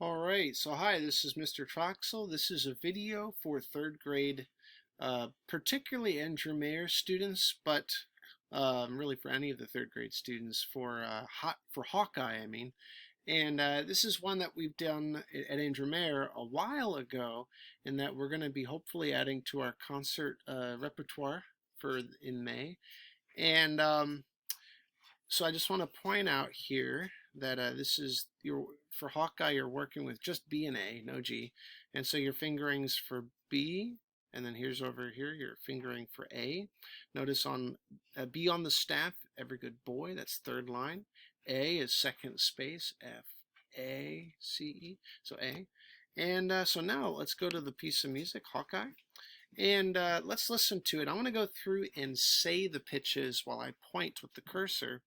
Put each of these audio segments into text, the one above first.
Alright, so hi, this is Mr. Troxel. This is a video for third grade, particularly Andrew Mayer students, but really for any of the third grade students for Hawkeye, I mean. And this is one that we've done at Andrew Mayer a while ago, and that we're going to be hopefully adding to our concert repertoire in May. And so I just want to point out here that this is for Hawkeye, you're working with just B and A, no G. And so your fingerings for B, and then here's over here, your fingering for A. Notice on B on the staff, every good boy, that's third line. A is second space, F, A, C, E, so A. And so now let's go to the piece of music, Hawkeye. And let's listen to it. I want to go through and say the pitches while I point with the cursor.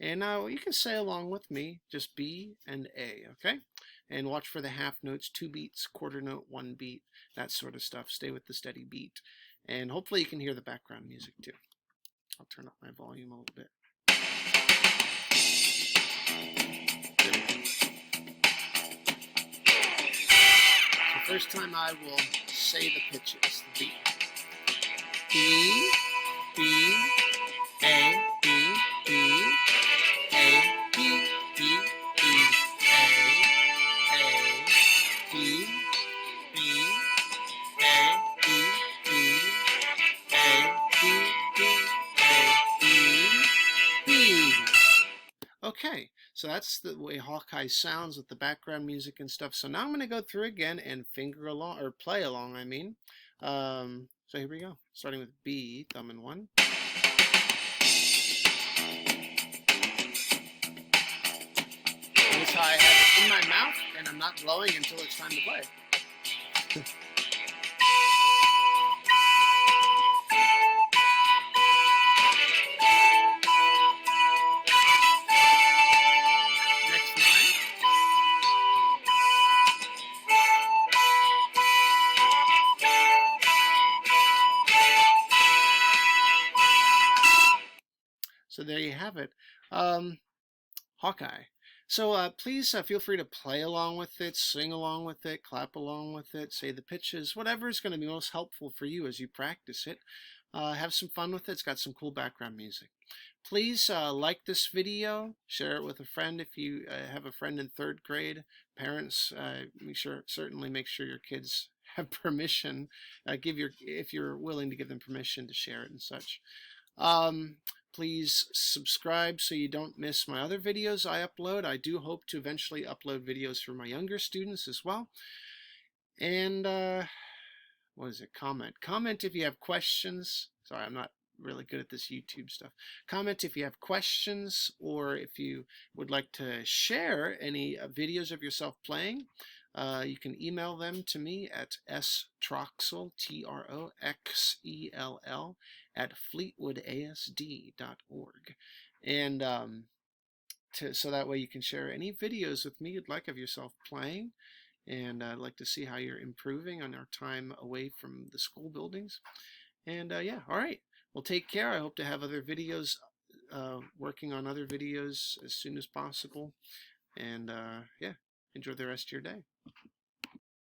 And you can say along with me, just B and A, okay? And watch for the half notes, 2 beats, quarter note, 1 beat, that sort of stuff. Stay with the steady beat. And hopefully you can hear the background music too. I'll turn up my volume a little bit. So first time I will say the pitches, the B. B, B, A, B, B, A, B, B, B, A, B, B, A, B, B, A, B, B, A, B, B. Okay, so that's the way Hawkeye sounds with the background music and stuff. So now I'm going to go through again and finger along, or play along, I mean. So here we go, starting with B, thumb in 1. Notice how I have it in my mouth and I'm not blowing until it's time to play. Next line. So there you have it. Hawkeye. So please feel free to play along with it, sing along with it, clap along with it, say the pitches, whatever is going to be most helpful for you as you practice it. Have some fun with it. It's got some cool background music. Please like this video, share it with a friend if you have a friend in third grade. Parents, certainly make sure your kids have permission. If you're willing to give them permission to share it and such. Please subscribe so you don't miss my other videos I upload. I do hope to eventually upload videos for my younger students as well. And what is it? Comment if you have questions. Sorry, I'm not really good at this YouTube stuff. Comment if you have questions, or if you would like to share any videos of yourself playing. You can email them to me at stroxel, Troxell, at fleetwoodasd.org. And so that way you can share any videos with me you'd like of yourself playing. And I'd like to see how you're improving on our time away from the school buildings. And yeah, all right. Well, take care. I hope to have other videos, working on other videos as soon as possible. And yeah, enjoy the rest of your day.